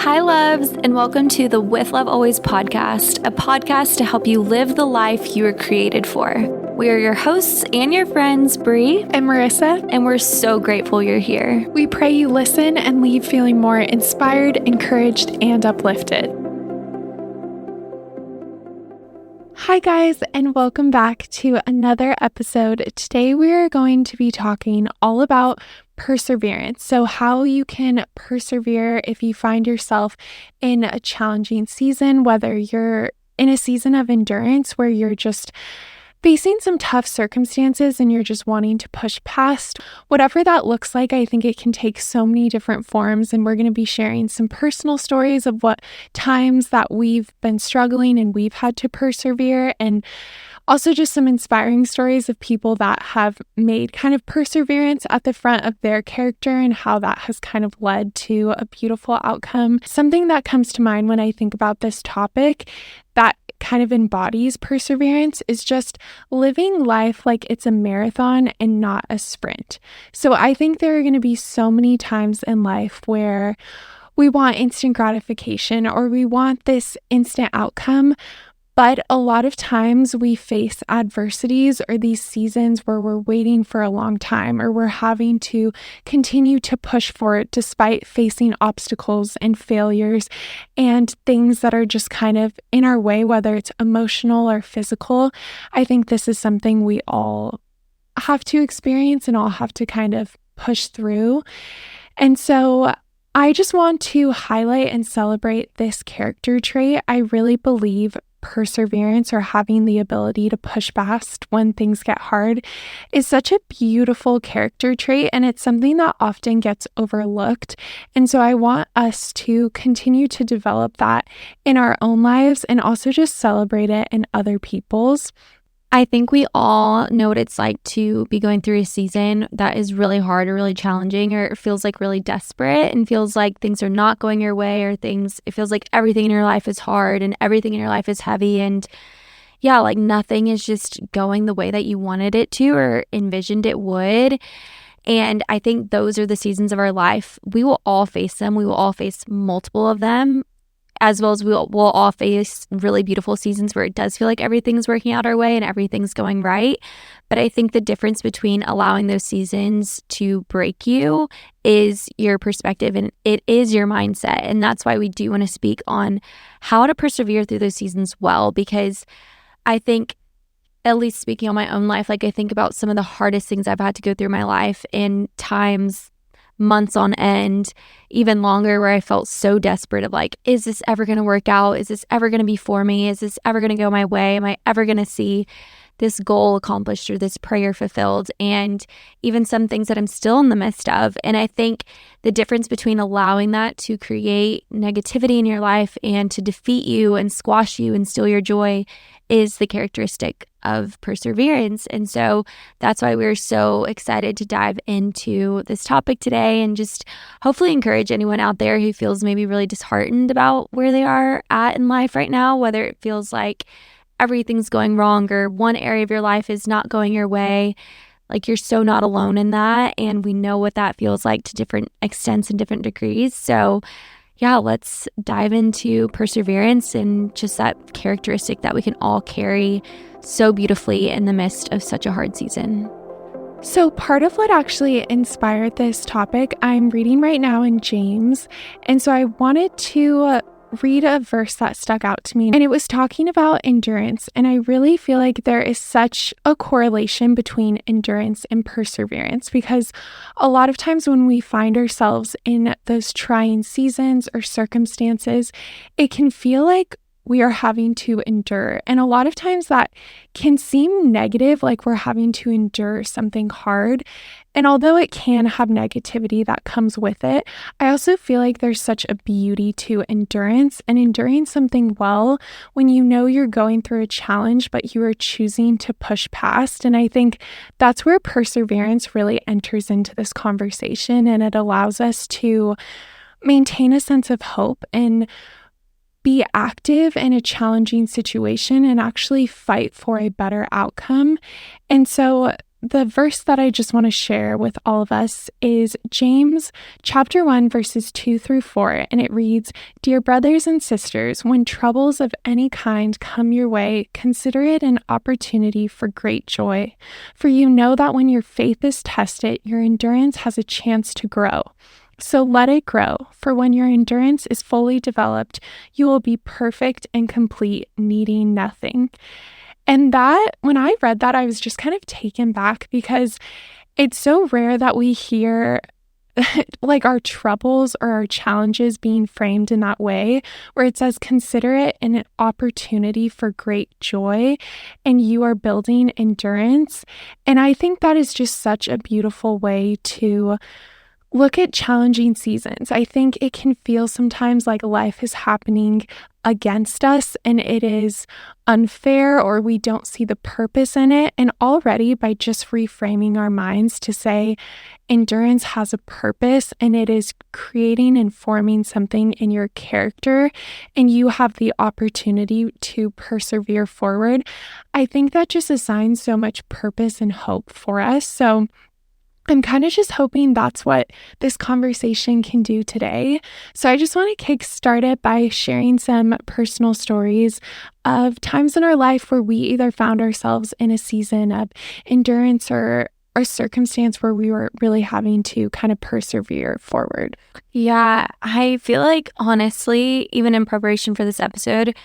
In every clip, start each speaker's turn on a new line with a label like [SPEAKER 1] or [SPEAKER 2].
[SPEAKER 1] Hi, loves, and welcome to the With Love Always podcast, a podcast to help you live the life you were created for. We are your hosts and your friends, Bree
[SPEAKER 2] and Marissa,
[SPEAKER 1] and we're so grateful you're here.
[SPEAKER 2] We pray you listen and leave feeling more inspired, encouraged, and uplifted. Hi guys, and welcome back to another episode. Today we are going to be talking all about perseverance. So how you can persevere if you find yourself in a challenging season, whether you're in a season of endurance where you're just facing some tough circumstances and you're just wanting to push past. Whatever that looks like, I think it can take so many different forms, and we're going to be sharing some personal stories of what times that we've been struggling and we've had to persevere, and also just some inspiring stories of people that have made kind of perseverance at the front of their character and how that has kind of led to a beautiful outcome. Something that comes to mind when I think about this topic that kind of embodies perseverance is just living life like it's a marathon and not a sprint. So I think there are going to be so many times in life where we want instant gratification or we want this instant outcome. But a lot of times we face adversities or these seasons where we're waiting for a long time or we're having to continue to push for it despite facing obstacles and failures and things that are just kind of in our way, whether it's emotional or physical. I think this is something we all have to experience and all have to kind of push through. And so I just want to highlight and celebrate this character trait. I really believe perseverance, or having the ability to push past when things get hard, is such a beautiful character trait, and it's something that often gets overlooked. And so I want us to continue to develop that in our own lives and also just celebrate it in other people's.
[SPEAKER 1] I think we all know what it's like to be going through a season that is really hard or really challenging, or it feels like really desperate and feels like things are not going your way, or it feels like everything in your life is hard and everything in your life is heavy. And yeah, like nothing is just going the way that you wanted it to or envisioned it would. And I think those are the seasons of our life. We will all face them. We will all face multiple of them, as well as we'll all face really beautiful seasons where it does feel like everything's working out our way and everything's going right. But I think the difference between allowing those seasons to break you is your perspective, and it is your mindset. And that's why we do want to speak on how to persevere through those seasons well, because I think, at least speaking on my own life, like I think about some of the hardest things I've had to go through in my life in times, months on end, even longer, where I felt so desperate of like, is this ever going to work out? Is this ever going to be for me? Is this ever going to go my way? Am I ever going to see this goal accomplished or this prayer fulfilled? And even some things that I'm still in the midst of. And I think the difference between allowing that to create negativity in your life and to defeat you and squash you and steal your joy is the characteristic of perseverance. And so that's why we're so excited to dive into this topic today and just hopefully encourage anyone out there who feels maybe really disheartened about where they are at in life right now, whether it feels like everything's going wrong or one area of your life is not going your way. Like, you're so not alone in that. And we know what that feels like to different extents and different degrees. So yeah, let's dive into perseverance and just that characteristic that we can all carry so beautifully in the midst of such a hard season.
[SPEAKER 2] So part of what actually inspired this topic, I'm reading right now in James. And so I wanted to read a verse that stuck out to me, and it was talking about endurance. And I really feel like there is such a correlation between endurance and perseverance, because a lot of times when we find ourselves in those trying seasons or circumstances, it can feel like we are having to endure. And a lot of times that can seem negative, like we're having to endure something hard. And although it can have negativity that comes with it, I also feel like there's such a beauty to endurance and enduring something well when you know you're going through a challenge, but you are choosing to push past. And I think that's where perseverance really enters into this conversation, and it allows us to maintain a sense of hope and be active in a challenging situation and actually fight for a better outcome. And so the verse that I just want to share with all of us is James chapter 1, verses 2 through 4. And it reads, "Dear brothers and sisters, when troubles of any kind come your way, consider it an opportunity for great joy. For you know that when your faith is tested, your endurance has a chance to grow. So let it grow, for when your endurance is fully developed, you will be perfect and complete, needing nothing." And that, when I read that, I was just kind of taken back because it's so rare that we hear like our troubles or our challenges being framed in that way, where it says, consider it an opportunity for great joy, and you are building endurance. And I think that is just such a beautiful way to look at challenging seasons. I think it can feel sometimes like life is happening against us and it is unfair, or we don't see the purpose in it. And already by just reframing our minds to say endurance has a purpose and it is creating and forming something in your character, and you have the opportunity to persevere forward, I think that just assigns so much purpose and hope for us. So I'm kind of just hoping that's what this conversation can do today. So I just want to kickstart it by sharing some personal stories of times in our life where we either found ourselves in a season of endurance or a circumstance where we were really having to kind of persevere forward.
[SPEAKER 1] Yeah, I feel like honestly, even in preparation for this episode,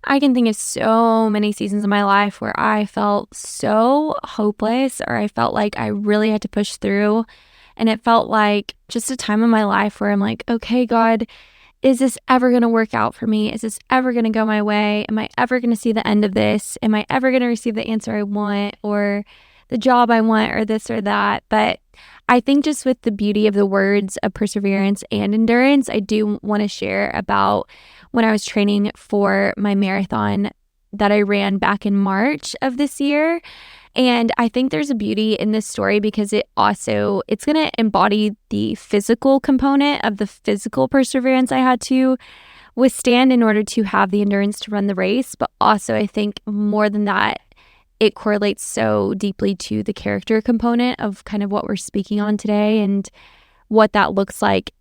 [SPEAKER 1] I can think of so many seasons of my life where I felt so hopeless, or I felt like I really had to push through. And it felt like just a time in my life where I'm like, okay, God, is this ever going to work out for me? Is this ever going to go my way? Am I ever going to see the end of this? Am I ever going to receive the answer I want, or the job I want, or this or that? But I think just with the beauty of the words of perseverance and endurance, I do want to share about when I was training for my marathon that I ran back in March of this year. And I think there's a beauty in this story because it's going to embody the physical component of the physical perseverance I had to withstand in order to have the endurance to run the race. But also, I think more than that, it correlates so deeply to the character component of kind of what we're speaking on today and what that looks like,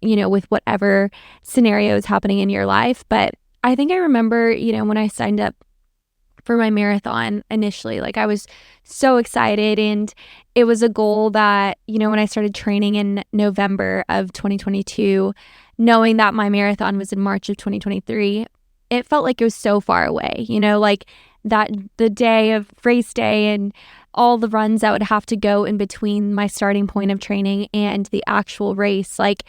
[SPEAKER 1] with whatever scenario is happening in your life. But I think I remember, when I signed up for my marathon initially, like I was so excited, and it was a goal that, when I started training in November of 2022, knowing that my marathon was in March of 2023, it felt like it was so far away, like that the day of race day and all the runs that would have to go in between my starting point of training and the actual race. Like,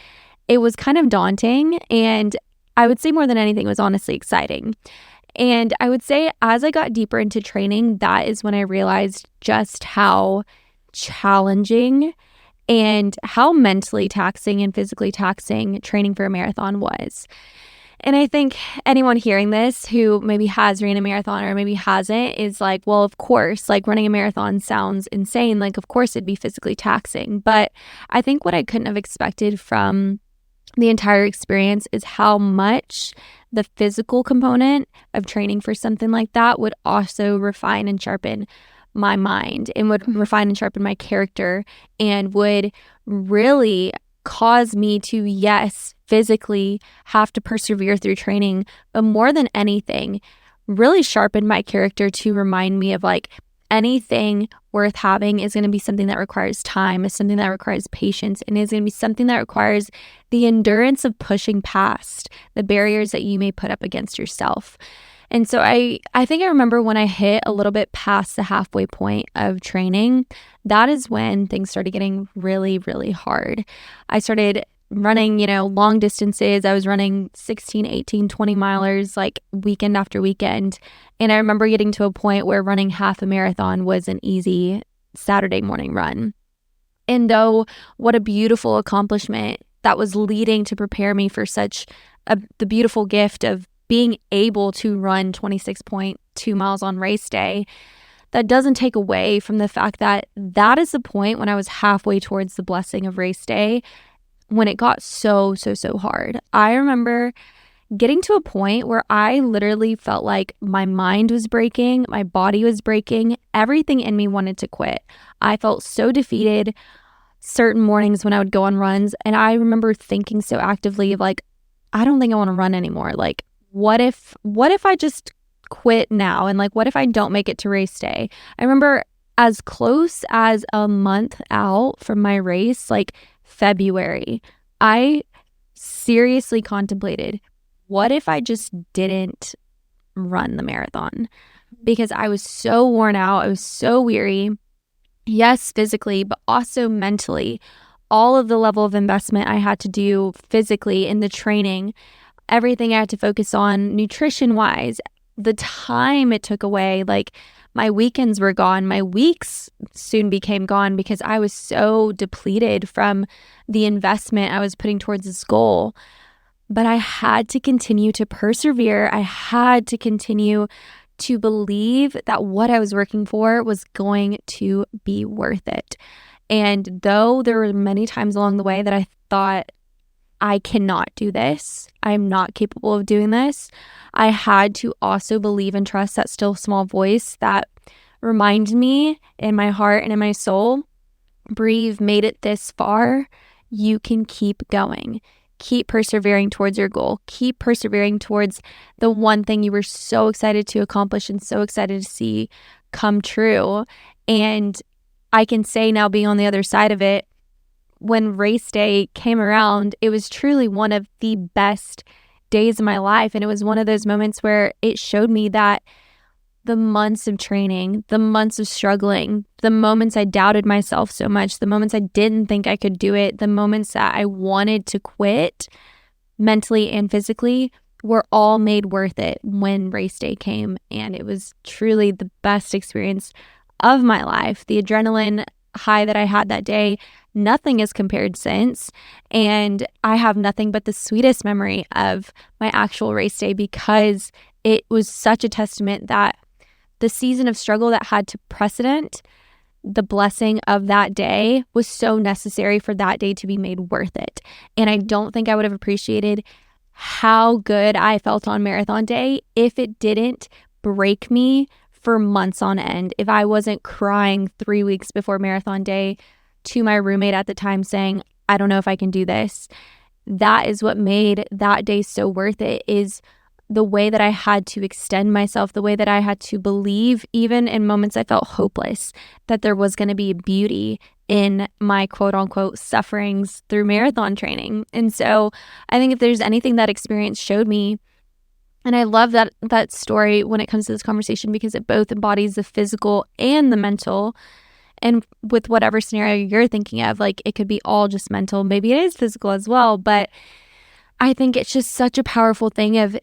[SPEAKER 1] it was kind of daunting, and I would say more than anything, it was honestly exciting. And I would say as I got deeper into training, that is when I realized just how challenging and how mentally taxing and physically taxing training for a marathon was. And I think anyone hearing this who maybe has ran a marathon or maybe hasn't is like, well, of course, like running a marathon sounds insane. Like, of course, it'd be physically taxing. But I think what I couldn't have expected from the entire experience is how much the physical component of training for something like that would also refine and sharpen my mind, and would refine and sharpen my character, and would really cause me to, yes, physically have to persevere through training, but more than anything, really sharpen my character to remind me of like, anything worth having is going to be something that requires time, is something that requires patience, and is going to be something that requires the endurance of pushing past the barriers that you may put up against yourself. And so I think I remember when I hit a little bit past the halfway point of training, that is when things started getting really, really hard. I started running, long distances. I was running 16, 18, 20 milers like weekend after weekend. And I remember getting to a point where running half a marathon was an easy Saturday morning run. And though what a beautiful accomplishment that was leading to prepare me for the beautiful gift of being able to run 26.2 miles on race day, that doesn't take away from the fact that that is the point when I was halfway towards the blessing of race day when it got so hard. I remember getting to a point where I literally felt like my mind was breaking, my body was breaking, everything in me wanted to quit. I felt so defeated certain mornings when I would go on runs. And I remember thinking so actively of like, I don't think I want to run anymore. Like, what if I just quit now? And like, what if I don't make it to race day? I remember as close as a month out from my race, like February, I seriously contemplated, what if I just didn't run the marathon? Because I was so worn out. I was so weary. Yes, physically, but also mentally. All of the level of investment I had to do physically in the training, everything I had to focus on nutrition wise, the time it took away, like my weekends were gone. My weeks soon became gone because I was so depleted from the investment I was putting towards this goal. But I had to continue to persevere. I had to continue to believe that what I was working for was going to be worth it. And though there were many times along the way that I thought, I cannot do this, I'm not capable of doing this, I had to also believe and trust that still small voice that reminded me in my heart and in my soul, Bree, made it this far. You can keep going. Keep persevering towards your goal. Keep persevering towards the one thing you were so excited to accomplish and so excited to see come true. And I can say now, being on the other side of it, when race day came around, it was truly one of the best days of my life. And it was one of those moments where it showed me that the months of training, the months of struggling, the moments I doubted myself so much, the moments I didn't think I could do it, the moments that I wanted to quit mentally and physically were all made worth it when race day came. And it was truly the best experience of my life. The adrenaline high that I had that day, nothing is compared since. And I have nothing but the sweetest memory of my actual race day because it was such a testament that the season of struggle that had to precedent the blessing of that day was so necessary for that day to be made worth it. And I don't think I would have appreciated how good I felt on marathon day if it didn't break me for months on end. If I wasn't crying 3 weeks before marathon day to my roommate at the time saying, I don't know if I can do this. That is what made that day so worth it, is the way that I had to extend myself, the way that I had to believe, even in moments I felt hopeless, that there was going to be beauty in my quote unquote sufferings through marathon training. And so I think if there's anything that experience showed me, and I love that story when it comes to this conversation because it both embodies the physical and the mental. And with whatever scenario you're thinking of, like it could be all just mental, maybe it is physical as well, but I think it's just such a powerful thing of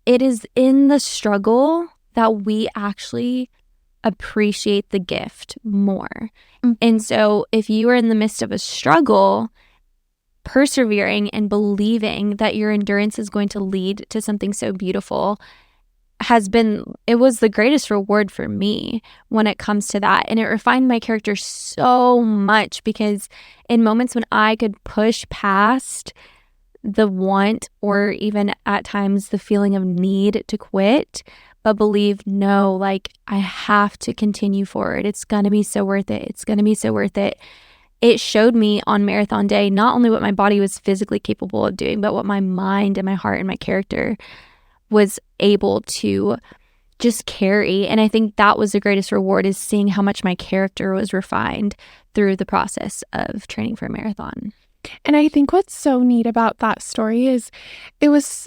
[SPEAKER 1] it is in the struggle that we actually appreciate the gift more. And so if you are in the midst of a struggle, persevering and believing that your endurance is going to lead to something so beautiful it was the greatest reward for me when it comes to that. And it refined my character so much because in moments when I could push past the want or even at times the feeling of need to quit, but believe, no, like I have to continue forward. It's going to be so worth it. It's going to be so worth it. It showed me on marathon day, not only what my body was physically capable of doing, but what my mind and my heart and my character was able to just carry. And I think that was the greatest reward, is seeing how much my character was refined through the process of training for a marathon.
[SPEAKER 2] And I think what's so neat about that story is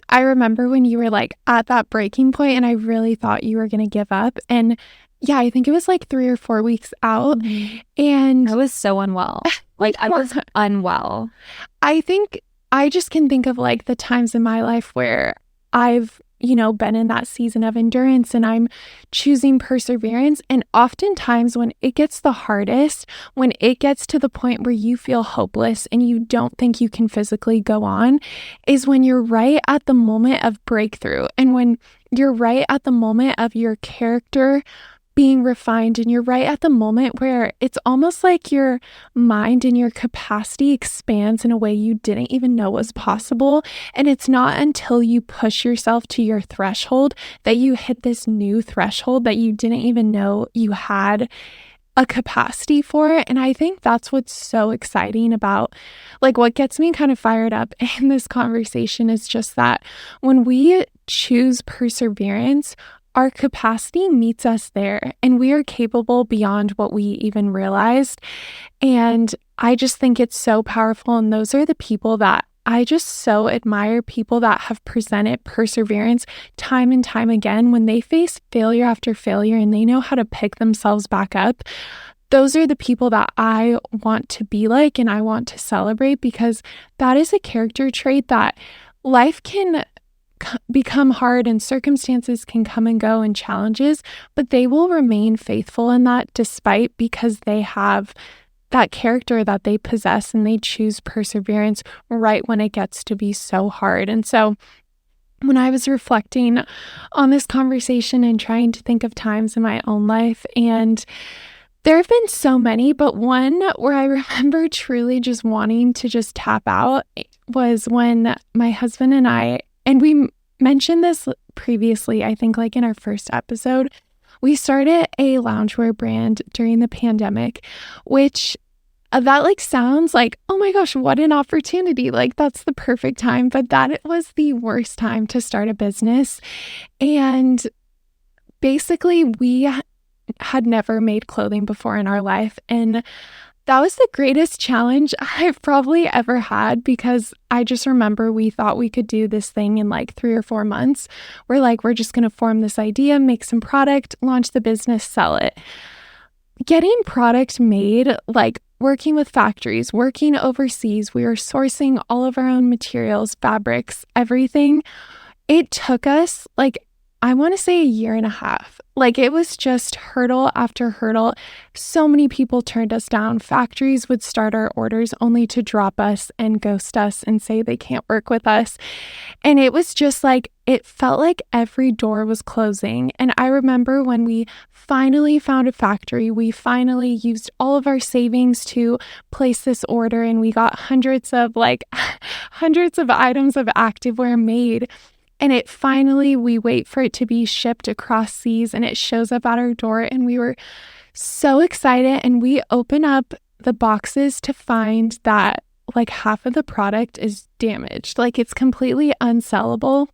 [SPEAKER 2] I remember when you were like at that breaking point and I really thought you were going to give up. And yeah, I think it was like 3 or 4 weeks out.
[SPEAKER 1] Mm-hmm.
[SPEAKER 2] And
[SPEAKER 1] I was so unwell. Like I was unwell.
[SPEAKER 2] I think I just can think of like the times in my life where I've been in that season of endurance and I'm choosing perseverance. And oftentimes when it gets the hardest, when it gets to the point where you feel hopeless and you don't think you can physically go on, is when you're right at the moment of breakthrough. And when you're right at the moment of your character being refined, and you're right at the moment where it's almost like your mind and your capacity expands in a way you didn't even know was possible. And it's not until you push yourself to your threshold that you hit this new threshold that you didn't even know you had a capacity for it. And I think that's what's so exciting about, like, what gets me kind of fired up in this conversation is just that when we choose perseverance, our capacity meets us there and we are capable beyond what we even realized. And I just think it's so powerful. And those are the people that I just so admire, people that have presented perseverance time and time again when they face failure after failure and they know how to pick themselves back up. Those are the people that I want to be like and I want to celebrate, because that is a character trait that life can become hard and circumstances can come and go and challenges, but they will remain faithful in that despite, because they have that character that they possess and they choose perseverance right when it gets to be so hard. And so when I was reflecting on this conversation and trying to think of times in my own life, and there have been so many, but one where I remember truly just wanting to just tap out was when my husband and we mentioned this previously, I think like in our first episode, we started a loungewear brand during the pandemic, which that like sounds like, oh my gosh, what an opportunity. Like that's the perfect time, but that was the worst time to start a business. And basically we had never made clothing before in our life. And that was the greatest challenge I've probably ever had, because I just remember we thought we could do this thing in like 3 or 4 months. We're just going to form this idea, make some product, launch the business, sell it. Getting product made, like working with factories, working overseas, we were sourcing all of our own materials, fabrics, everything. It took us like, I want to say a year and a half. Like it was just hurdle after hurdle. So many people turned us down. Factories would start our orders only to drop us and ghost us and say they can't work with us. And it was just like, it felt like every door was closing. And I remember when we finally found a factory, we finally used all of our savings to place this order, and we got hundreds of items of activewear made. And we wait for it to be shipped across seas and it shows up at our door, and we were so excited, and we open up the boxes to find that like half of the product is damaged. Like it's completely unsellable.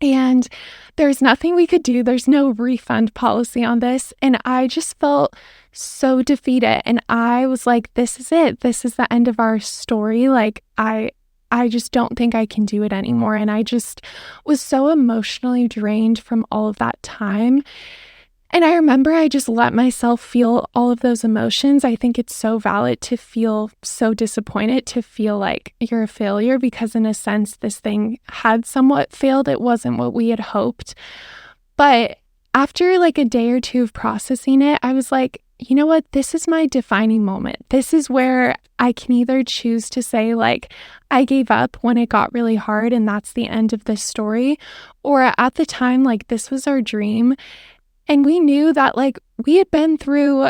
[SPEAKER 2] And there's nothing we could do. There's no refund policy on this. And I just felt so defeated. And I was like, this is it. This is the end of our story. Like I just don't think I can do it anymore. And I just was so emotionally drained from all of that time. And I remember I just let myself feel all of those emotions. I think it's so valid to feel so disappointed, to feel like you're a failure, because in a sense, this thing had somewhat failed. It wasn't what we had hoped. But after like a day or two of processing it, I was like, you know what? This is my defining moment. This is where I can either choose to say like, I gave up when it got really hard and that's the end of this story. Or at the time, like this was our dream. And we knew that like we had been through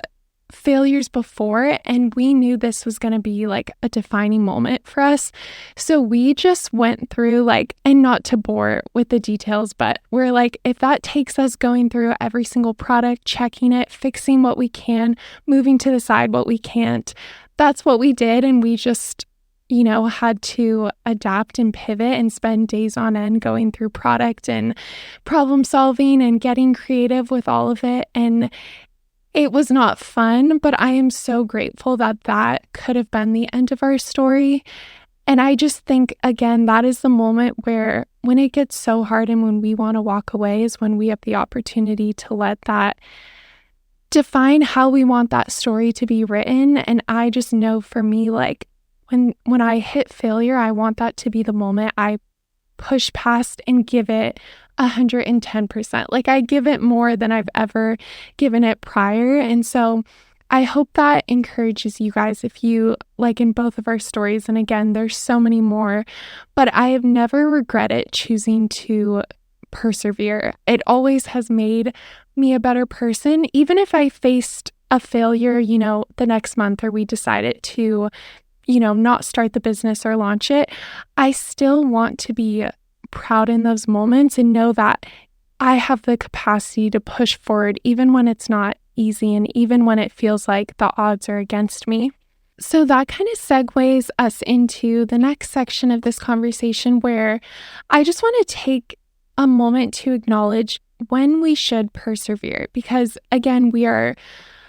[SPEAKER 2] failures before, and we knew this was going to be like a defining moment for us. So we just went through like, and not to bore with the details, but we're like, if that takes us going through every single product, checking it, fixing what we can, moving to the side what we can't, that's what we did. And we just, had to adapt and pivot and spend days on end going through product and problem solving and getting creative with all of it. And it was not fun, but I am so grateful that that could have been the end of our story. And I just think, again, that is the moment where when it gets so hard and when we want to walk away is when we have the opportunity to let that define how we want that story to be written. And I just know for me, like when I hit failure, I want that to be the moment I push past and give it 110%. Like I give it more than I've ever given it prior. And so I hope that encourages you guys if you, like in both of our stories, and again, there's so many more, but I have never regretted choosing to persevere. It always has made me a better person. Even if I faced a failure, the next month, or we decided to, not start the business or launch it, I still want to be proud in those moments and know that I have the capacity to push forward even when it's not easy and even when it feels like the odds are against me. So that kind of segues us into the next section of this conversation, where I just want to take a moment to acknowledge when we should persevere, because again, we are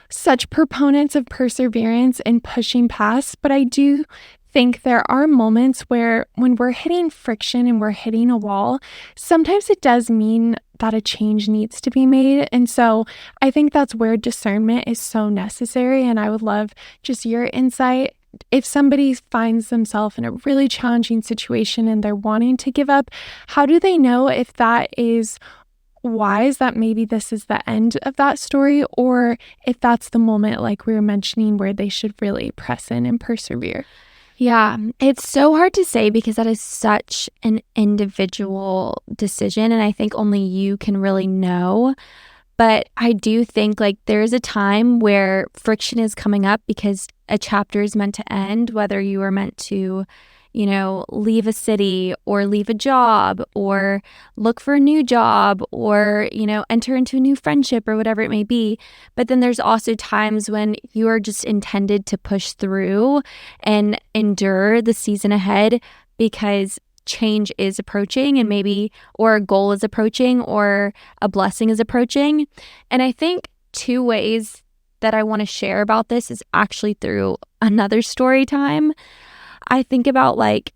[SPEAKER 2] such proponents of perseverance and pushing past, but I do think there are moments where when we're hitting friction and we're hitting a wall, sometimes it does mean that a change needs to be made. And so I think that's where discernment is so necessary. And I would love just your insight. If somebody finds themselves in a really challenging situation and they're wanting to give up, how do they know if that is wise, that maybe this is the end of that story, or if that's the moment, like we were mentioning, where they should really press in and persevere?
[SPEAKER 1] Yeah, it's so hard to say because that is such an individual decision. And I think only you can really know. But I do think like there is a time where friction is coming up because a chapter is meant to end, whether you are meant to, leave a city or leave a job or look for a new job or, enter into a new friendship or whatever it may be. But then there's also times when you are just intended to push through and endure the season ahead because change is approaching and maybe or a goal is approaching or a blessing is approaching. And I think two ways that I want to share about this is actually through another story time. I think about like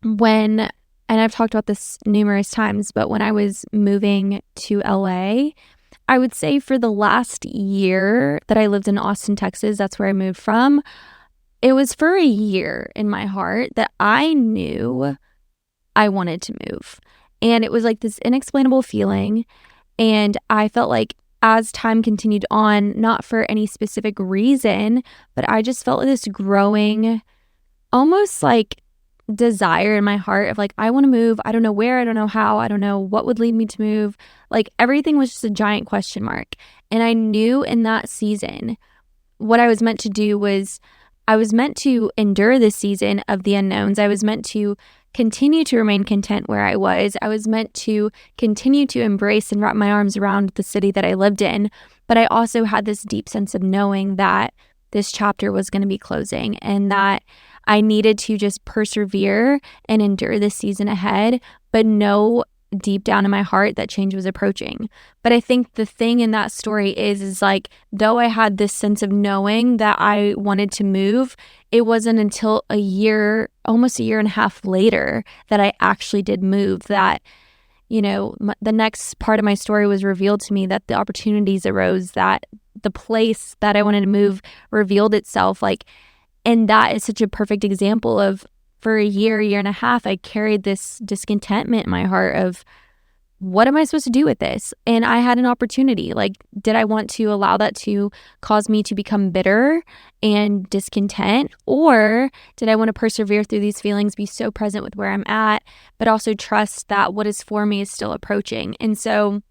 [SPEAKER 1] when, and I've talked about this numerous times, but when I was moving to LA, I would say for the last year that I lived in Austin, Texas, that's where I moved from. It was for a year in my heart that I knew I wanted to move. And it was like this inexplainable feeling. And I felt like as time continued on, not for any specific reason, but I just felt this growing, almost like desire in my heart of like, I want to move. I don't know where, I don't know how, I don't know what would lead me to move. Like everything was just a giant question mark. And I knew in that season, what I was meant to do was I was meant to endure this season of the unknowns. I was meant to continue to remain content where I was. I was meant to continue to embrace and wrap my arms around the city that I lived in. But I also had this deep sense of knowing that this chapter was going to be closing and that I needed to just persevere and endure this season ahead, but know deep down in my heart that change was approaching. But I think the thing in that story is like, though I had this sense of knowing that I wanted to move, it wasn't until a year, almost a year and a half later, that I actually did move, that the next part of my story was revealed to me, that the opportunities arose, that the place that I wanted to move revealed itself. Like, and that is such a perfect example of, for a year and a half, I carried this discontentment in my heart of, what am I supposed to do with this? And I had an opportunity. Like, did I want to allow that to cause me to become bitter and discontent? Or did I want to persevere through these feelings, be so present with where I'm at, but also trust that what is for me is still approaching? And so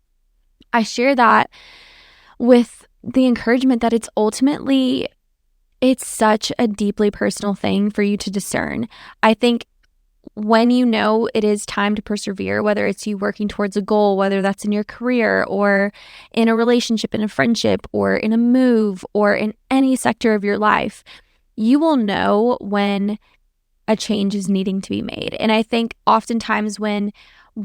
[SPEAKER 1] I share that with the encouragement that it's such a deeply personal thing for you to discern. I think when you know it is time to persevere, whether it's you working towards a goal, whether that's in your career or in a relationship, in a friendship, or in a move, or in any sector of your life, you will know when a change is needing to be made. And I think oftentimes when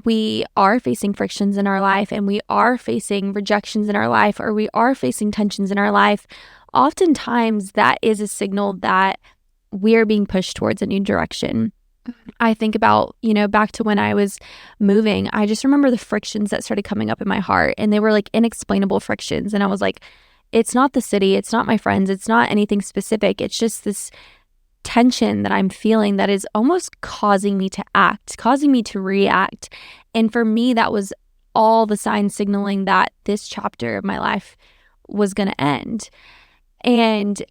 [SPEAKER 1] we are facing frictions in our life and we are facing rejections in our life, or we are facing tensions in our life, oftentimes that is a signal that we are being pushed towards a new direction. I think about, back to when I was moving, I just remember the frictions that started coming up in my heart, and they were like inexplainable frictions. And I was like, it's not the city, it's not my friends, it's not anything specific. It's just this tension that I'm feeling that is almost causing me to act, causing me to react. And for me, that was all the signs signaling that this chapter of my life was going to end. And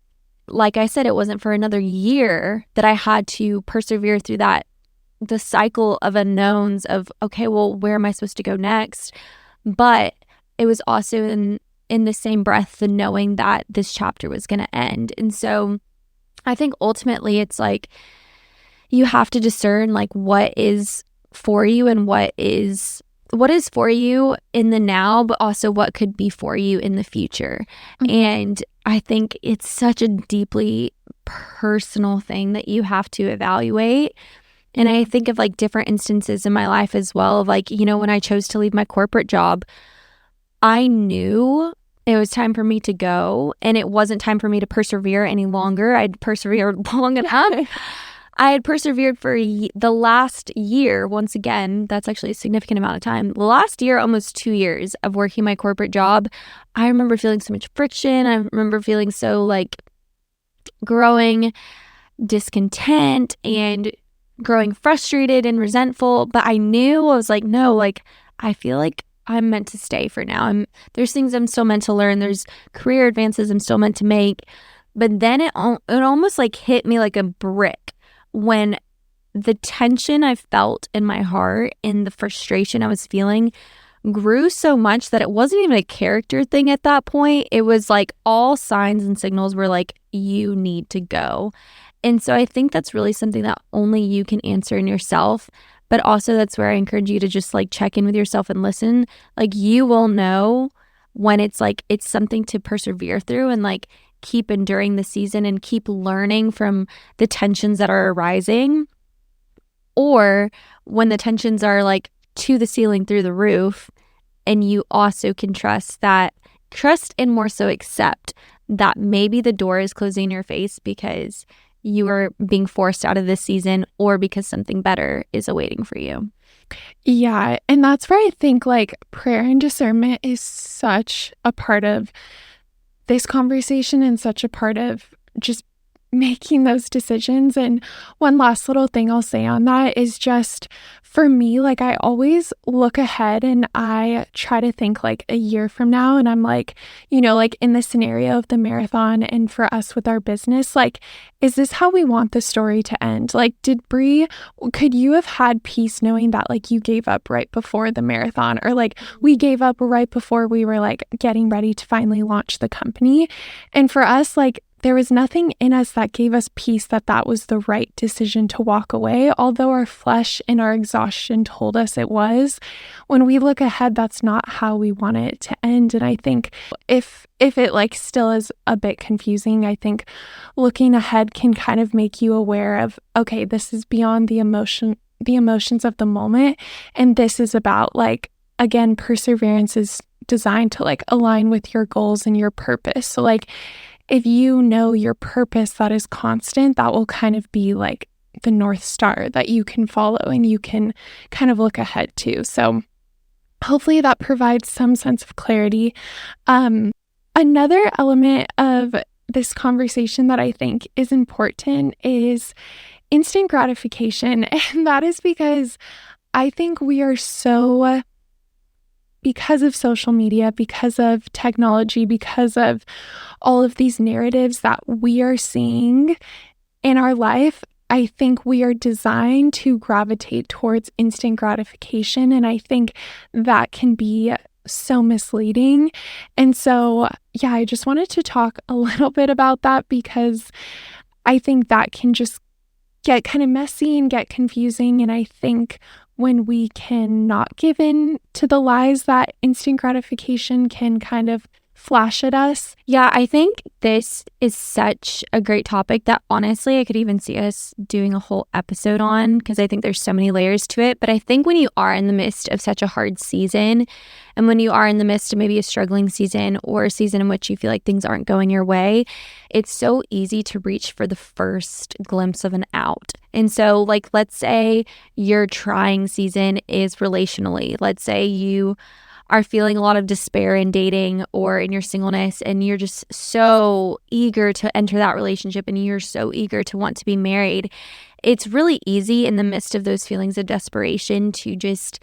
[SPEAKER 1] like I said, it wasn't for another year that I had to persevere through the cycle of unknowns of, okay, well, where am I supposed to go next? But it was also in the same breath the knowing that this chapter was going to end. And so I think ultimately it's like you have to discern like what is for you and what is for you in the now, but also what could be for you in the future. And I think it's such a deeply personal thing that you have to evaluate. And I think of like different instances in my life as well of like, when I chose to leave my corporate job, I knew it was time for me to go, and it wasn't time for me to persevere any longer. I'd persevered long enough. I had persevered for the last year. Once again, that's actually a significant amount of time. The last year, almost 2 years of working my corporate job, I remember feeling so much friction. I remember feeling so like growing discontent and growing frustrated and resentful. But I knew, I was like, no, like I feel like I'm meant to stay for now. There's things I'm still meant to learn. There's career advances I'm still meant to make. But then it almost like hit me like a brick when the tension I felt in my heart and the frustration I was feeling grew so much that it wasn't even a character thing at that point. It was like all signs and signals were like, you need to go. And so I think that's really something that only you can answer in yourself. But also that's where I encourage you to just like check in with yourself and listen. Like you will know when it's like it's something to persevere through and like keep enduring the season and keep learning from the tensions that are arising, or when the tensions are like to the ceiling through the roof, and you also can trust and more so accept that maybe the door is closing in your face because you are being forced out of this season or because something better is awaiting for you.
[SPEAKER 2] Yeah, and that's where I think like prayer and discernment is such a part of this conversation and such a part of just making those decisions. And one last little thing I'll say on that is just for me, like I always look ahead and I try to think like a year from now. And I'm like, like in the scenario of the marathon and for us with our business, like, is this how we want the story to end? Like, could you have had peace knowing that like you gave up right before the marathon, or like we gave up right before we were like getting ready to finally launch the company? And for us, like, there was nothing in us that gave us peace that was the right decision to walk away, although our flesh and our exhaustion told us it was. When we look ahead, that's not how we want it to end. And I think if it like still is a bit confusing, I think looking ahead can kind of make you aware of, okay, this is beyond the emotions of the moment. And this is about like, again, perseverance is designed to like align with your goals and your purpose. So like, if you know your purpose that is constant, that will kind of be like the North Star that you can follow and you can kind of look ahead to. So hopefully that provides some sense of clarity. Another element of this conversation that I think is important is instant gratification. And that is because I think we are so, because of social media, because of technology, because of all of these narratives that we are seeing in our life, I think we are designed to gravitate towards instant gratification. And I think that can be so misleading. And so, yeah, I just wanted to talk a little bit about that because I think that can just get kind of messy and get confusing. And I think when we can not give in to the lies that instant gratification can kind of flash at us.
[SPEAKER 1] Yeah, I think this is such a great topic that honestly I could even see us doing a whole episode on, because I think there's so many layers to it. But I think when you are in the midst of such a hard season, and when you are in the midst of maybe a struggling season or a season in which you feel like things aren't going your way, it's so easy to reach for the first glimpse of an out. And so like, let's say your trying season is relationally. Let's say you are feeling a lot of despair in dating or in your singleness, and you're just so eager to enter that relationship and you're so eager to want to be married. It's really easy in the midst of those feelings of desperation to just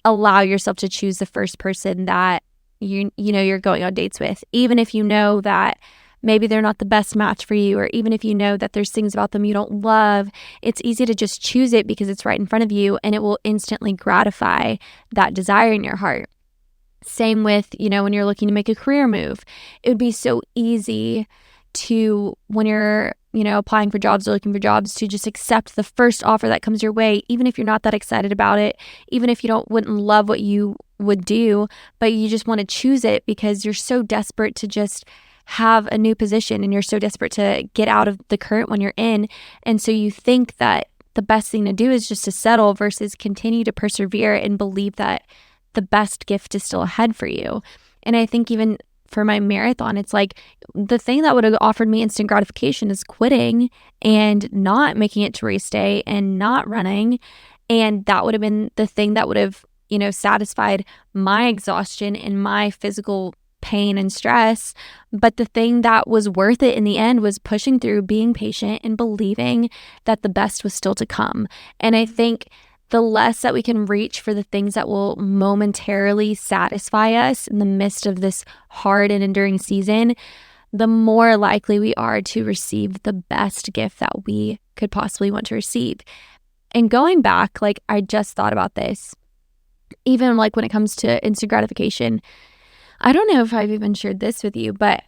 [SPEAKER 1] allow yourself to choose the first person that you're going on dates with, even if you know that maybe they're not the best match for you, or even if you know that there's things about them you don't love. It's easy to just choose it because it's right in front of you and it will instantly gratify that desire in your heart. Same with, when you're looking to make a career move. It would be so easy to, when you're, applying for jobs or looking for jobs, to just accept the first offer that comes your way, even if you're not that excited about it, even if you wouldn't love what you would do, but you just want to choose it because you're so desperate to just have a new position and you're so desperate to get out of the current one you're in. And so you think that the best thing to do is just to settle versus continue to persevere and believe that the best gift is still ahead for you. And I think even for my marathon, it's like the thing that would have offered me instant gratification is quitting and not making it to race day and not running. And that would have been the thing that would have, satisfied my exhaustion and my physical pain and stress. But the thing that was worth it in the end was pushing through, being patient, and believing that the best was still to come. And I think the less that we can reach for the things that will momentarily satisfy us in the midst of this hard and enduring season, the more likely we are to receive the best gift that we could possibly want to receive. And going back, like, I just thought about this, even like when it comes to instant gratification, I don't know if I've even shared this with you, but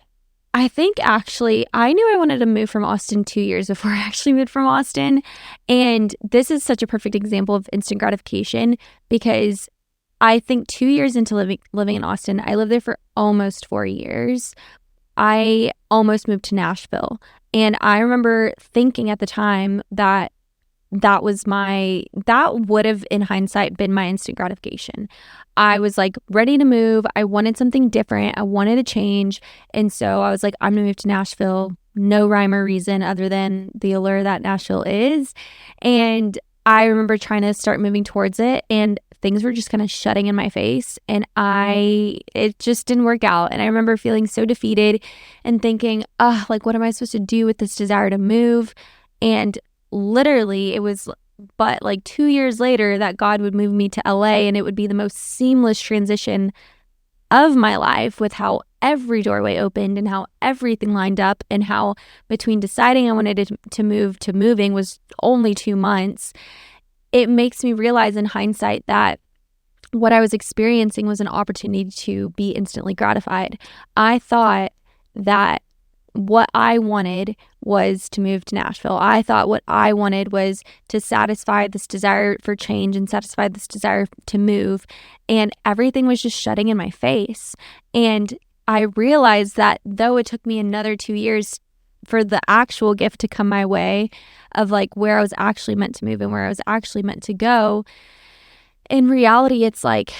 [SPEAKER 1] I think actually I knew I wanted to move from Austin 2 years before I actually moved from Austin. And this is such a perfect example of instant gratification because I think 2 years into living in Austin, I lived there for almost 4 years. I almost moved to Nashville. And I remember thinking at the time that that would have in hindsight been my instant gratification. I was like ready to move. I wanted something different. I wanted a change. And so I was like, I'm gonna move to Nashville. No rhyme or reason other than the allure that Nashville is. And I remember trying to start moving towards it and things were just kind of shutting in my face and it just didn't work out. And I remember feeling so defeated and thinking, like, what am I supposed to do with this desire to move? And literally it was but like 2 years later that God would move me to LA and it would be the most seamless transition of my life with how every doorway opened and how everything lined up and how between deciding I wanted to move to moving was only 2 months. It makes me realize in hindsight that what I was experiencing was an opportunity to be instantly gratified. I thought that what I wanted was to move to Nashville. I thought what I wanted was to satisfy this desire for change and satisfy this desire to move. And everything was just shutting in my face. And I realized that though it took me another 2 years for the actual gift to come my way of like where I was actually meant to move and where I was actually meant to go, in reality, it's like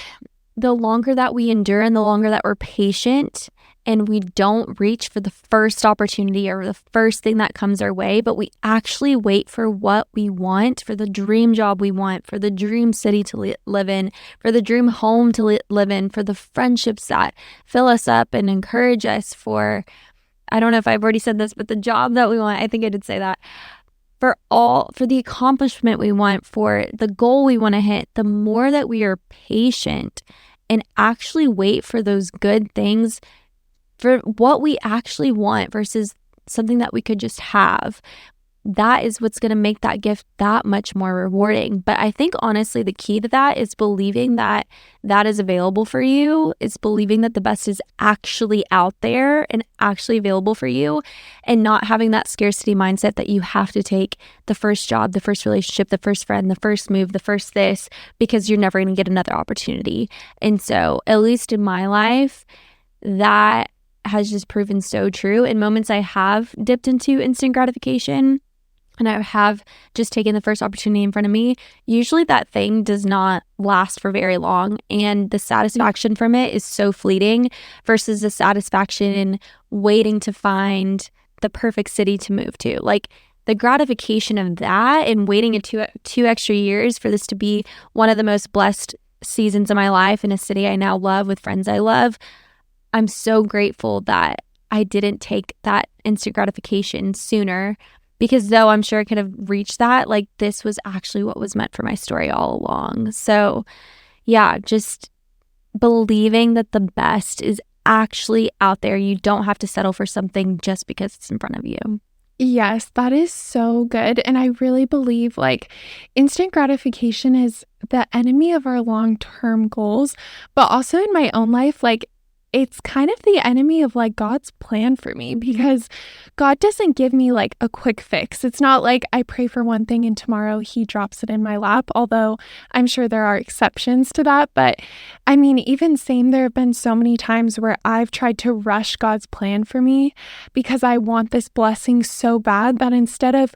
[SPEAKER 1] the longer that we endure and the longer that we're patient and we don't reach for the first opportunity or the first thing that comes our way, but we actually wait for what we want, for the dream job we want, for the dream city to live in, for the dream home to live in, for the friendships that fill us up and encourage us, for, I don't know if I've already said this, but the job that we want, I think I did say that, for the accomplishment we want, for the goal we want to hit, the more that we are patient and actually wait for those good things, for what we actually want versus something that we could just have, that is what's going to make that gift that much more rewarding. But I think honestly, the key to that is believing that that is available for you. It's believing that the best is actually out there and actually available for you, and not having that scarcity mindset that you have to take the first job, the first relationship, the first friend, the first move, the first this, because you're never going to get another opportunity. And so, at least in my life, that has just proven so true. In moments I have dipped into instant gratification and I have just taken the first opportunity in front of me, usually that thing does not last for very long. And the satisfaction from it is so fleeting versus the satisfaction in waiting to find the perfect city to move to. Like the gratification of that and waiting a two extra years for this to be one of the most blessed seasons of my life in a city I now love with friends I love. I'm so grateful that I didn't take that instant gratification sooner, because though I'm sure I could have reached that, like this was actually what was meant for my story all along. So yeah, just believing that the best is actually out there. You don't have to settle for something just because it's in front of you.
[SPEAKER 2] Yes, that is so good. And I really believe like instant gratification is the enemy of our long term goals. But also in my own life, like it's kind of the enemy of like God's plan for me because God doesn't give me like a quick fix. It's not like I pray for one thing and tomorrow he drops it in my lap, although I'm sure there are exceptions to that. But I mean, even same, there have been so many times where I've tried to rush God's plan for me because I want this blessing so bad that instead of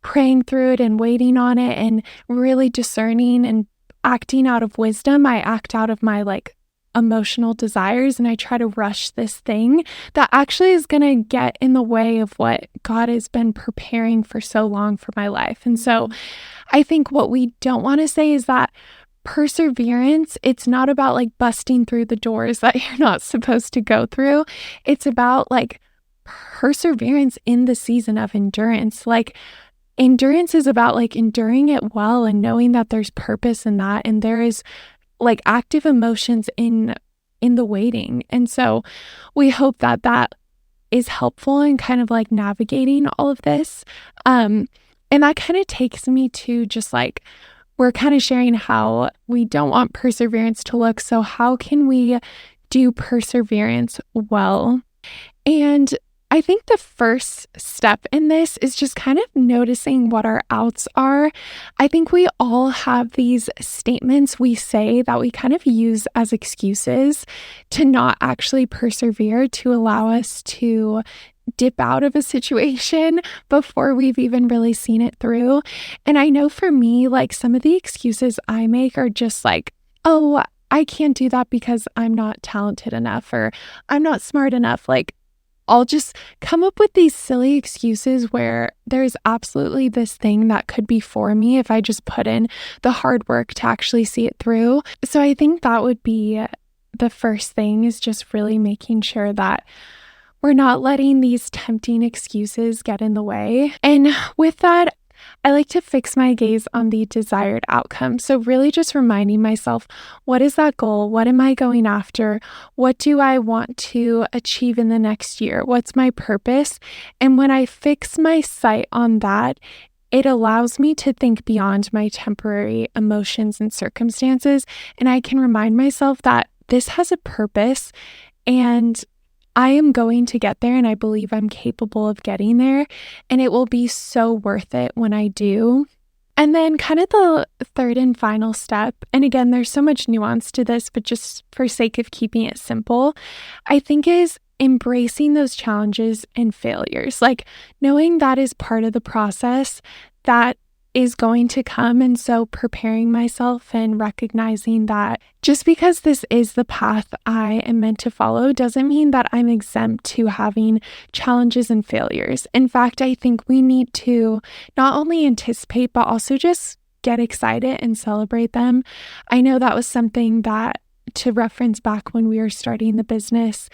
[SPEAKER 2] praying through it and waiting on it and really discerning and acting out of wisdom, I act out of my like emotional desires and I try to rush this thing that actually is going to get in the way of what God has been preparing for so long for my life. And so I think what we don't want to say is that perseverance, it's not about like busting through the doors that you're not supposed to go through. It's about like perseverance in the season of endurance. Like endurance is about like enduring it well and knowing that there's purpose in that and there is like active emotions in the waiting. And so we hope that that is helpful in kind of like navigating all of this. And that kind of takes me to just like we're kind of sharing how we don't want perseverance to look. So how can we do perseverance well? And I think the first step in this is just kind of noticing what our outs are. I think we all have these statements we say that we kind of use as excuses to not actually persevere, to allow us to dip out of a situation before we've even really seen it through. And I know for me, like some of the excuses I make are just like, oh, I can't do that because I'm not talented enough or I'm not smart enough. Like, I'll just come up with these silly excuses where there's absolutely this thing that could be for me if I just put in the hard work to actually see it through. So I think that would be the first thing is just really making sure that we're not letting these tempting excuses get in the way. And with that, I like to fix my gaze on the desired outcome. So, really just reminding myself, what is that goal? What am I going after? What do I want to achieve in the next year? What's my purpose? And when I fix my sight on that, it allows me to think beyond my temporary emotions and circumstances. And I can remind myself that this has a purpose and I am going to get there and I believe I'm capable of getting there and it will be so worth it when I do. And then kind of the third and final step, and again, there's so much nuance to this, but just for sake of keeping it simple, I think is embracing those challenges and failures, like knowing that is part of the process that is going to come. And so preparing myself and recognizing that just because this is the path I am meant to follow doesn't mean that I'm exempt to having challenges and failures. In fact, I think we need to not only anticipate, but also just get excited and celebrate them. I know that was something that, to reference back when we were starting the business,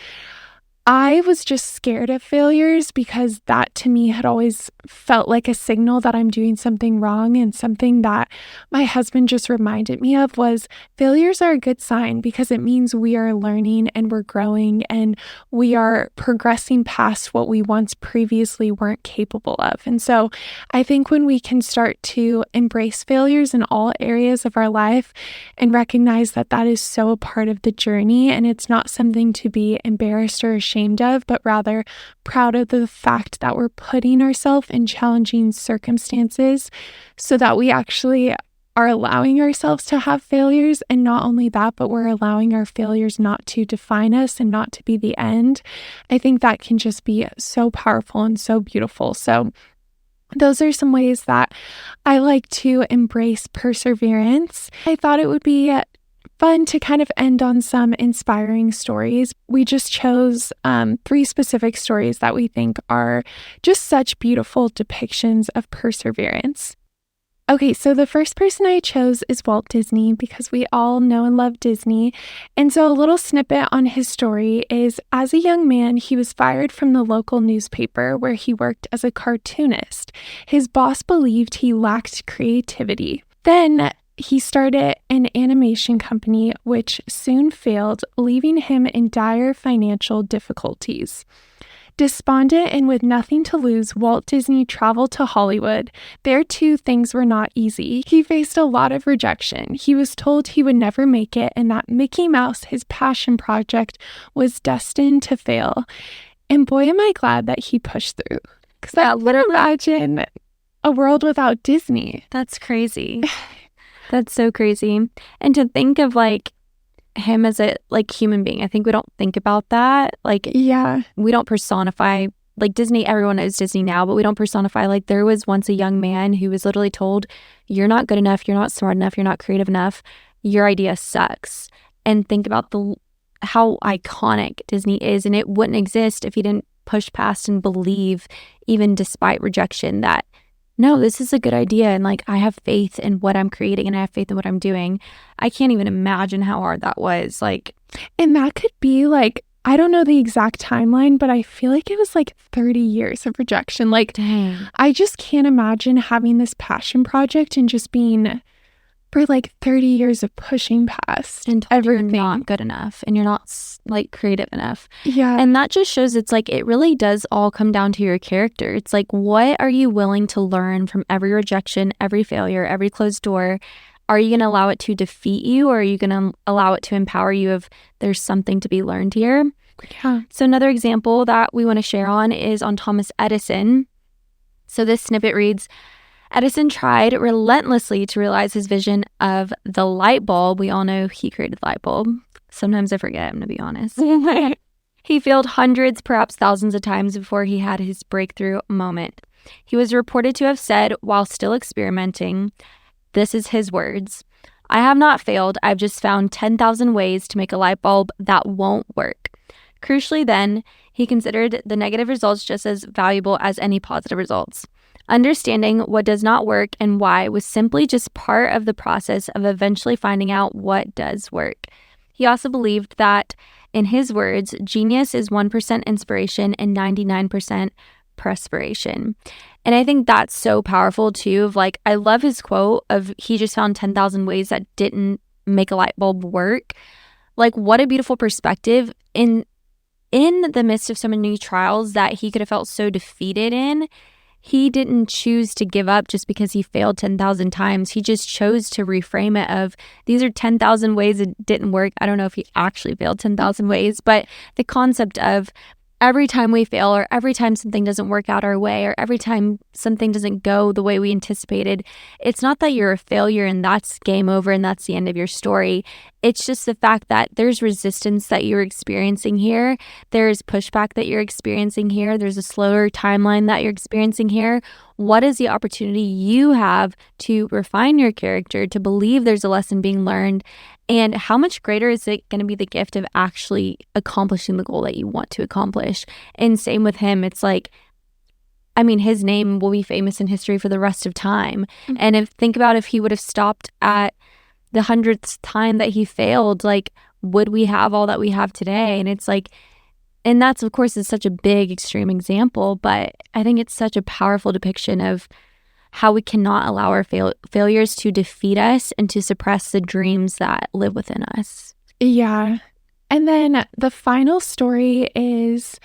[SPEAKER 2] I was just scared of failures because that to me had always felt like a signal that I'm doing something wrong. And something that my husband just reminded me of was failures are a good sign because it means we are learning and we're growing and we are progressing past what we once previously weren't capable of. And so I think when we can start to embrace failures in all areas of our life and recognize that that is so a part of the journey and it's not something to be embarrassed or ashamed of, but rather proud of the fact that we're putting ourselves in challenging circumstances so that we actually are allowing ourselves to have failures. And not only that, but we're allowing our failures not to define us and not to be the end. I think that can just be so powerful and so beautiful. So those are some ways that I like to embrace perseverance. I thought it would be fun to kind of end on some inspiring stories. We just chose 3 specific stories that we think are just such beautiful depictions of perseverance. Okay, so the first person I chose is Walt Disney because we all know and love Disney. And so a little snippet on his story is as a young man, he was fired from the local newspaper where he worked as a cartoonist. His boss believed he lacked creativity. Then he started an animation company, which soon failed, leaving him in dire financial difficulties. Despondent and with nothing to lose, Walt Disney traveled to Hollywood. There, too, things were not easy. He faced a lot of rejection. He was told he would never make it and that Mickey Mouse, his passion project, was destined to fail. And boy, am I glad that he pushed through. Because I literally imagine a world without Disney.
[SPEAKER 1] That's crazy. That's so crazy. And to think of like him as a like human being, I think we don't think about that. Like,
[SPEAKER 2] Yeah.
[SPEAKER 1] we don't personify like Disney. Everyone knows Disney now, but we don't personify. Like, there was once a young man who was literally told, you're not good enough, you're not smart enough, you're not creative enough, your idea sucks. And think about how iconic Disney is, and it wouldn't exist if he didn't push past and believe, even despite rejection, that no, this is a good idea, and like I have faith in what I'm creating and I have faith in what I'm doing. I can't even imagine how hard that was. Like,
[SPEAKER 2] And that could be like, I don't know the exact timeline, but I feel like it was like 30 years of rejection. Like,
[SPEAKER 1] dang.
[SPEAKER 2] I just can't imagine having this passion project and just being for like 30 years of pushing past
[SPEAKER 1] And
[SPEAKER 2] everything.
[SPEAKER 1] You're not good enough and you're not like creative enough.
[SPEAKER 2] Yeah.
[SPEAKER 1] And that just shows it's like it really does all come down to your character. It's like, what are you willing to learn from every rejection, every failure, every closed door? Are you going to allow it to defeat you, or are you going to allow it to empower you if there's something to be learned here?
[SPEAKER 2] Yeah.
[SPEAKER 1] So another example that we want to share on is on Thomas Edison. So this snippet reads, Edison tried relentlessly to realize his vision of the light bulb. We all know he created the light bulb. Sometimes I forget, I'm going to be honest. He failed hundreds, perhaps thousands of times before he had his breakthrough moment. He was reported to have said, while still experimenting, this is his words, I have not failed. I've just found 10,000 ways to make a light bulb that won't work. Crucially then, he considered the negative results just as valuable as any positive results. Understanding what does not work and why was simply just part of the process of eventually finding out what does work. He also believed that, in his words, genius is 1% inspiration and 99% perspiration. And I think that's so powerful too. Of like, I love his quote of he just found 10,000 ways that didn't make a light bulb work. Like, what a beautiful perspective in the midst of so many trials that he could have felt so defeated in. He didn't choose to give up just because he failed 10,000 times. He just chose to reframe it of, these are 10,000 ways it didn't work. I don't know if he actually failed 10,000 ways, but the concept of every time we fail, or every time something doesn't work out our way, or every time something doesn't go the way we anticipated, it's not that you're a failure and that's game over and that's the end of your story. It's just the fact that there's resistance that you're experiencing here. There's pushback that you're experiencing here. There's a slower timeline that you're experiencing here. What is the opportunity you have to refine your character, to believe there's a lesson being learned? And how much greater is it going to be the gift of actually accomplishing the goal that you want to accomplish? And same with him. It's like, I mean, his name will be famous in history for the rest of time. Mm-hmm. And think about if he would have stopped at the 100th time that he failed, like, would we have all that we have today? And it's like, and that's, of course, is such a big, extreme example, but I think it's such a powerful depiction of how we cannot allow our failures to defeat us and to suppress the dreams that live within us.
[SPEAKER 2] Yeah. And then the final story is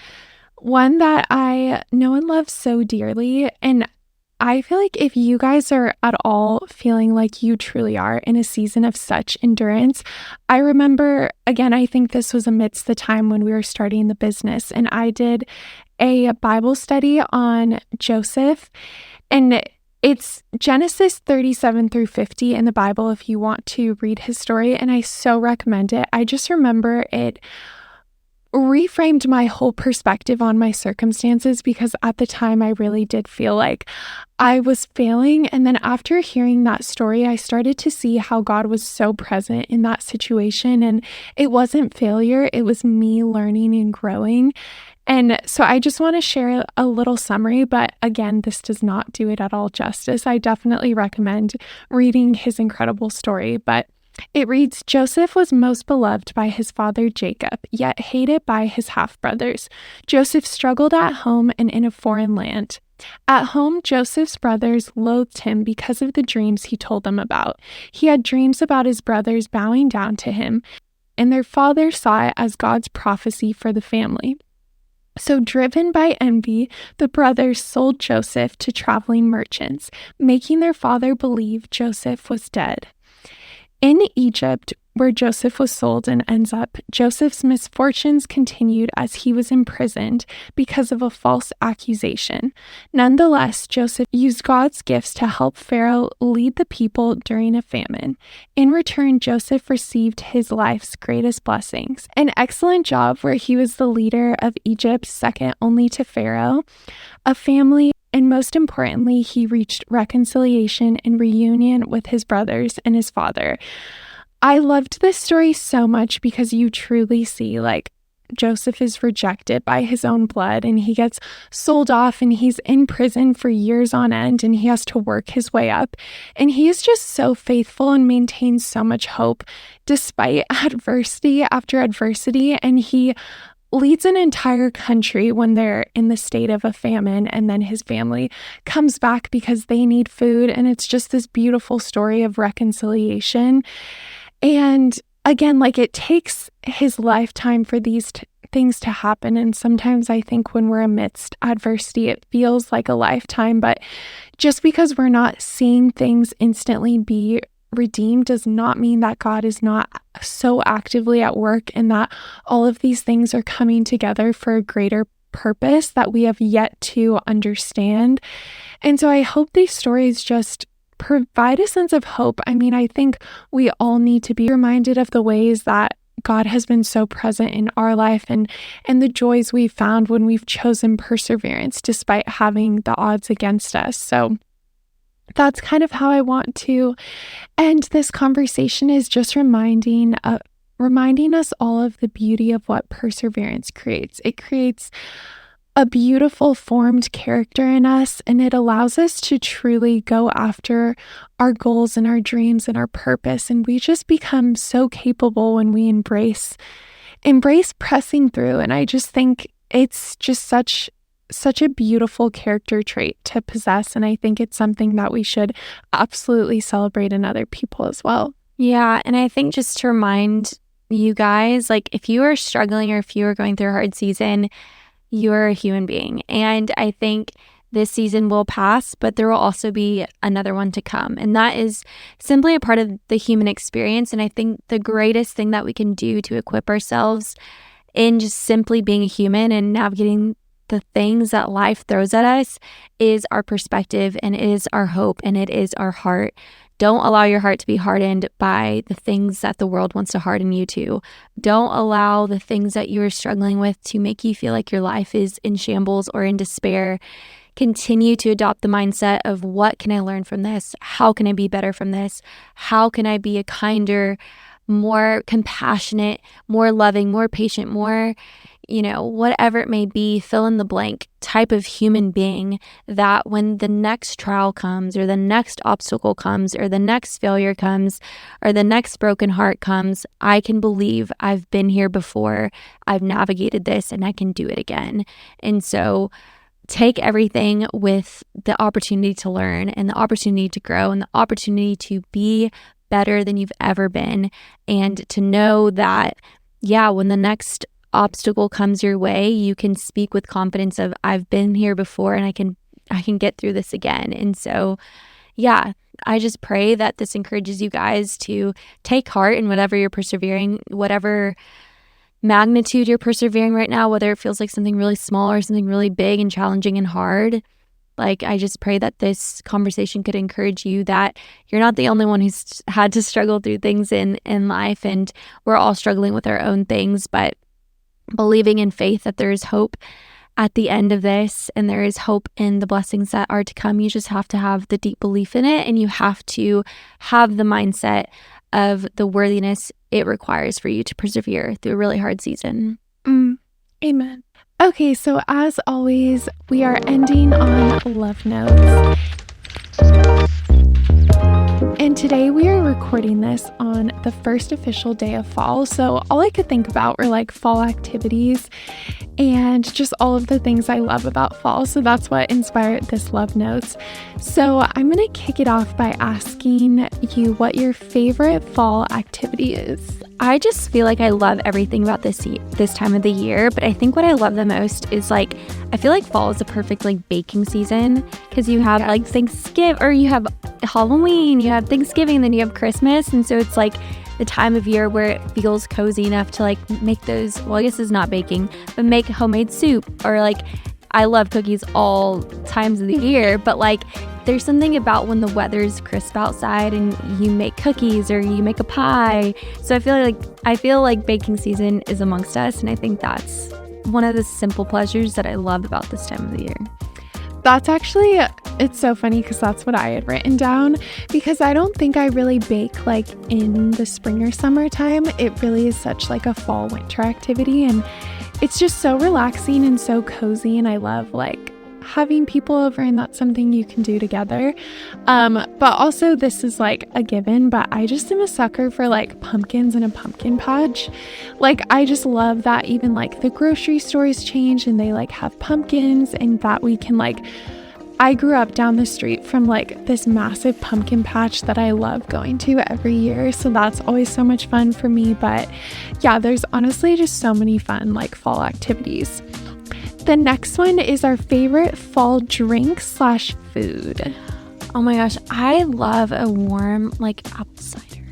[SPEAKER 2] one that I know and love so dearly. And I feel like if you guys are at all feeling like you truly are in a season of such endurance, I remember, again, I think this was amidst the time when we were starting the business, and I did a Bible study on Joseph, and it's Genesis 37 through 50 in the Bible if you want to read his story, and I so recommend it. I just remember it reframed my whole perspective on my circumstances, because at the time I really did feel like I was failing. And then after hearing that story, I started to see how God was so present in that situation. And it wasn't failure, it was me learning and growing. And so I just want to share a little summary, but again, this does not do it at all justice. I definitely recommend reading his incredible story, but it reads, Joseph was most beloved by his father Jacob, yet hated by his half-brothers. Joseph struggled at home and in a foreign land. At home, Joseph's brothers loathed him because of the dreams he told them about. He had dreams about his brothers bowing down to him, and their father saw it as God's prophecy for the family. So, driven by envy, the brothers sold Joseph to traveling merchants, making their father believe Joseph was dead. In Egypt, where Joseph was sold and ends up, Joseph's misfortunes continued as he was imprisoned because of a false accusation. Nonetheless, Joseph used God's gifts to help Pharaoh lead the people during a famine. In return, Joseph received his life's greatest blessings: an excellent job where he was the leader of Egypt, second only to Pharaoh, a family, and most importantly, he reached reconciliation and reunion with his brothers and his father. I loved this story so much because you truly see, like, Joseph is rejected by his own blood and he gets sold off and he's in prison for years on end and he has to work his way up. And he is just so faithful and maintains so much hope despite adversity after adversity. And he leads an entire country when they're in the state of a famine, and then his family comes back because they need food. And it's just this beautiful story of reconciliation. And again, like, it takes his lifetime for these things to happen. And sometimes I think when we're amidst adversity, it feels like a lifetime. But just because we're not seeing things instantly be redeemed does not mean that God is not so actively at work and that all of these things are coming together for a greater purpose that we have yet to understand. And so I hope these stories just provide a sense of hope. I mean, I think we all need to be reminded of the ways that God has been so present in our life and the joys we've found when we've chosen perseverance despite having the odds against us. So that's kind of how I want to end this conversation, is just reminding us all of the beauty of what perseverance creates. It creates a beautiful formed character in us, and it allows us to truly go after our goals and our dreams and our purpose. And we just become so capable when we embrace pressing through. And I just think it's just such a beautiful character trait to possess. And I think it's something that we should absolutely celebrate in other people as well.
[SPEAKER 1] Yeah. And I think just to remind you guys, like, if you are struggling or if you are going through a hard season, you're a human being. And I think this season will pass, but there will also be another one to come. And that is simply a part of the human experience. And I think the greatest thing that we can do to equip ourselves in just simply being a human and navigating the things that life throws at us is our perspective, and it is our hope, and it is our heart. Don't allow your heart to be hardened by the things that the world wants to harden you to. Don't allow the things that you're struggling with to make you feel like your life is in shambles or in despair. Continue to adopt the mindset of, what can I learn from this? How can I be better from this? How can I be a kinder, more compassionate, more loving, more patient, more, whatever it may be, fill in the blank type of human being, that when the next trial comes or the next obstacle comes or the next failure comes or the next broken heart comes, I can believe I've been here before, I've navigated this, and I can do it again. And so take everything with the opportunity to learn and the opportunity to grow and the opportunity to be better than you've ever been, and to know that, when the next obstacle comes your way, you can speak with confidence of, I've been here before and I can get through this again. And so, I just pray that this encourages you guys to take heart in whatever you're persevering, whatever magnitude you're persevering right now, whether it feels like something really small or something really big and challenging and hard. Like, I just pray that this conversation could encourage you that you're not the only one who's had to struggle through things in life, and we're all struggling with our own things, but believing in faith that there is hope at the end of this, and there is hope in the blessings that are to come. You just have to have the deep belief in it, and you have to have the mindset of the worthiness it requires for you to persevere through a really hard season.
[SPEAKER 2] Amen. Okay, so as always, we are ending on love notes. And today we are recording this on the first official day of fall. So all I could think about were like fall activities. and just all of the things I love about fall. So that's what inspired this love notes. So I'm going to kick it off by asking you what your favorite fall activity is.
[SPEAKER 1] I just feel like I love everything about this time of the year, but I think what I love the most is I feel like fall is a perfect baking season because you have Thanksgiving, or you have Halloween, you have Thanksgiving, and then you have Christmas, and so it's the time of year where it feels cozy enough to make those, well, I guess it's not baking, but make homemade soup, or I love cookies all times of the year, but there's something about when the weather's crisp outside and you make cookies or you make a pie. So I feel like baking season is amongst us, and I think that's one of the simple pleasures that I love about this time of the year.
[SPEAKER 2] That's actually, it's so funny because that's what I had written down, because I don't think I really bake in the spring or summertime. It really is such a fall winter activity, and it's just so relaxing and so cozy, and I love having people over, and that's something you can do together. But also this is a given, but I just am a sucker for pumpkins and a pumpkin patch. I just love that even the grocery stores change and they have pumpkins, and that we can I grew up down the street from this massive pumpkin patch that I love going to every year. So that's always so much fun for me. But yeah, there's honestly just so many fun fall activities. The next one is our favorite fall drink / food.
[SPEAKER 1] Oh my gosh, I love a warm apple cider.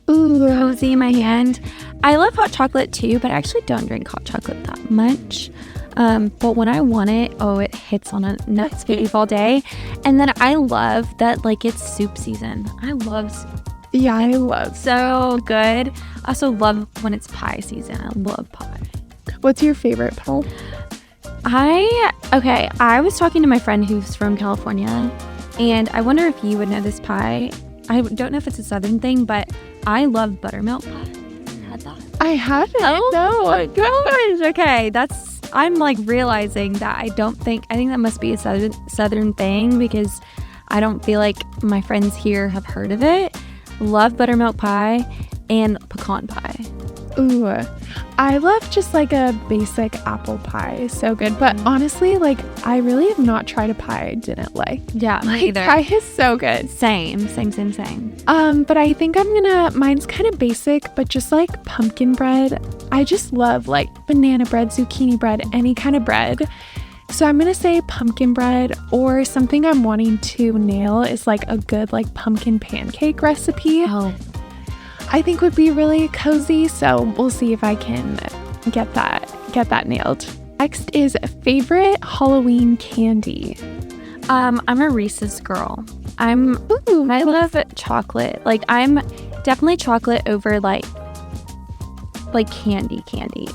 [SPEAKER 2] Ooh,
[SPEAKER 1] cozy in my hand. I love hot chocolate too, but I actually don't drink hot chocolate that much. But when I want it, it hits on a nuts beef all day. And then I love that it's soup season. I love soup.
[SPEAKER 2] Yeah, I love
[SPEAKER 1] so good. I also love when it's pie season. I love pie.
[SPEAKER 2] What's your favorite pie?
[SPEAKER 1] I was talking to my friend who's from California, and I wonder if you would know this pie. I don't know if it's a southern thing, but I love buttermilk pie. Had that?
[SPEAKER 2] I haven't.
[SPEAKER 1] Oh
[SPEAKER 2] no.
[SPEAKER 1] my gosh. Okay, I'm realizing that I think that must be a southern thing, because I don't feel like my friends here have heard of it. Love buttermilk pie and pecan pie.
[SPEAKER 2] Ooh, I love just a basic apple pie. So good. But honestly, I really have not tried a pie I didn't like.
[SPEAKER 1] Yeah, me either.
[SPEAKER 2] Pie is so good.
[SPEAKER 1] Same.
[SPEAKER 2] But I think mine's kind of basic, but just pumpkin bread. I just love banana bread, zucchini bread, any kind of bread. So I'm going to say pumpkin bread, or something I'm wanting to nail is a good pumpkin pancake recipe.
[SPEAKER 1] Oh,
[SPEAKER 2] I think would be really cozy, so we'll see if I can get that nailed. Next is favorite Halloween candy.
[SPEAKER 1] I'm a Reese's girl. I love chocolate. I'm definitely chocolate over candy.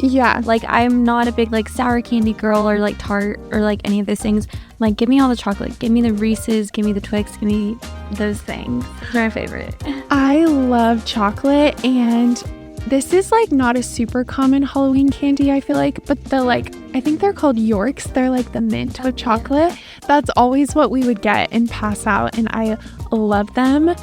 [SPEAKER 2] Yeah.
[SPEAKER 1] I'm not a big sour candy girl, or tart, or any of those things. Give me all the chocolate. Give me the Reese's, give me the Twix, give me those things. They're my favorite.
[SPEAKER 2] I love chocolate, and this is not a super common Halloween candy, I feel but I think they're called Yorks. They're the mint with chocolate. That's always what we would get and pass out, and I love them.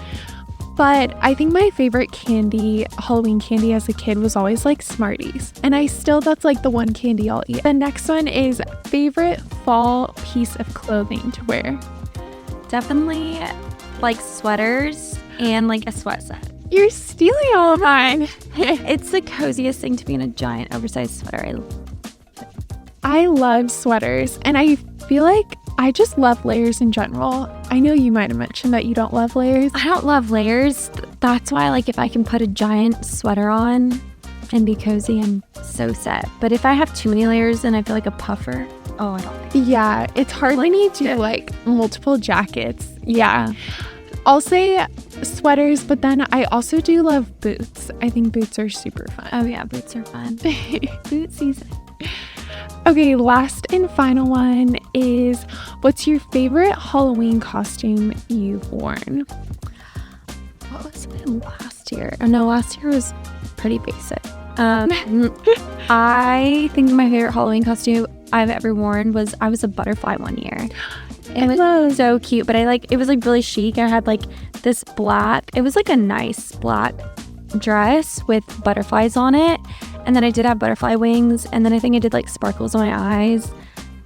[SPEAKER 2] But I think my favorite candy, Halloween candy as a kid, was always Smarties. And that's the one candy I'll eat. The next one is favorite fall piece of clothing to wear.
[SPEAKER 1] Definitely sweaters and a sweat set.
[SPEAKER 2] You're stealing all of mine.
[SPEAKER 1] It's the coziest thing to be in a giant oversized sweater.
[SPEAKER 2] I love sweaters, and I feel I just love layers in general. I know you might have mentioned that you don't love layers.
[SPEAKER 1] I don't love layers. That's why if I can put a giant sweater on and be cozy, I'm so set. But if I have too many layers, then I feel like a puffer. Oh, I don't think.
[SPEAKER 2] Yeah, it's hard when you do multiple jackets. Yeah. I'll say sweaters, but then I also do love boots. I think boots are super fun.
[SPEAKER 1] Oh yeah, boots are fun. Boot season.
[SPEAKER 2] Okay, last and final one is, what's your favorite Halloween costume you've worn?
[SPEAKER 1] What was my last year? Oh no, last year was pretty basic. I think my favorite Halloween costume I've ever worn was, I was a butterfly one year. It was so cute, but it was really chic. I had this black, it was a nice black dress with butterflies on it, And then I did have butterfly wings. And then I think I did like sparkles on my eyes.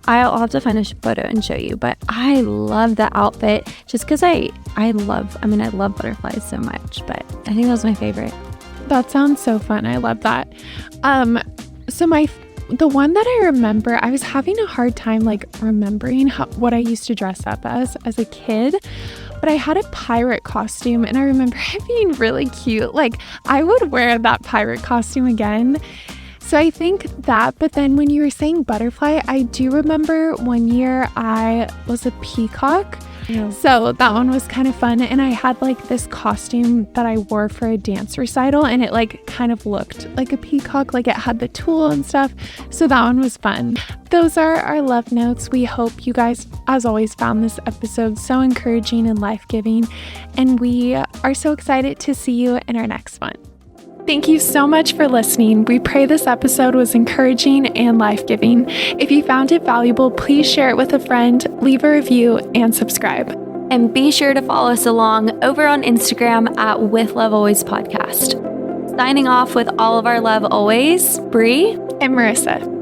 [SPEAKER 1] I'll have to find a photo and show you. But I love that outfit just because I love butterflies so much. But I think that was my favorite.
[SPEAKER 2] That sounds so fun. I love that. So the one that I remember, I was having a hard time like remembering what I used to dress up as a kid, but I had a pirate costume and I remember it being really cute. Like I would wear that pirate costume again. So I think that, but then when you were saying butterfly, I do remember one year I was a peacock. Yeah. So that one was kind of fun. And I had like this costume that I wore for a dance recital and it like kind of looked like a peacock, like it had the tulle and stuff. So that one was fun. Those are our love notes. We hope you guys, as always, found this episode so encouraging and life-giving. And we are so excited to see you in our next one. Thank you so much for listening. We pray this episode was encouraging and life-giving. If you found it valuable, please share it with a friend, leave a review, and subscribe.
[SPEAKER 1] And be sure to follow us along over on Instagram at With Love Always Podcast. Signing off with all of our love always, Bree
[SPEAKER 2] and Marissa.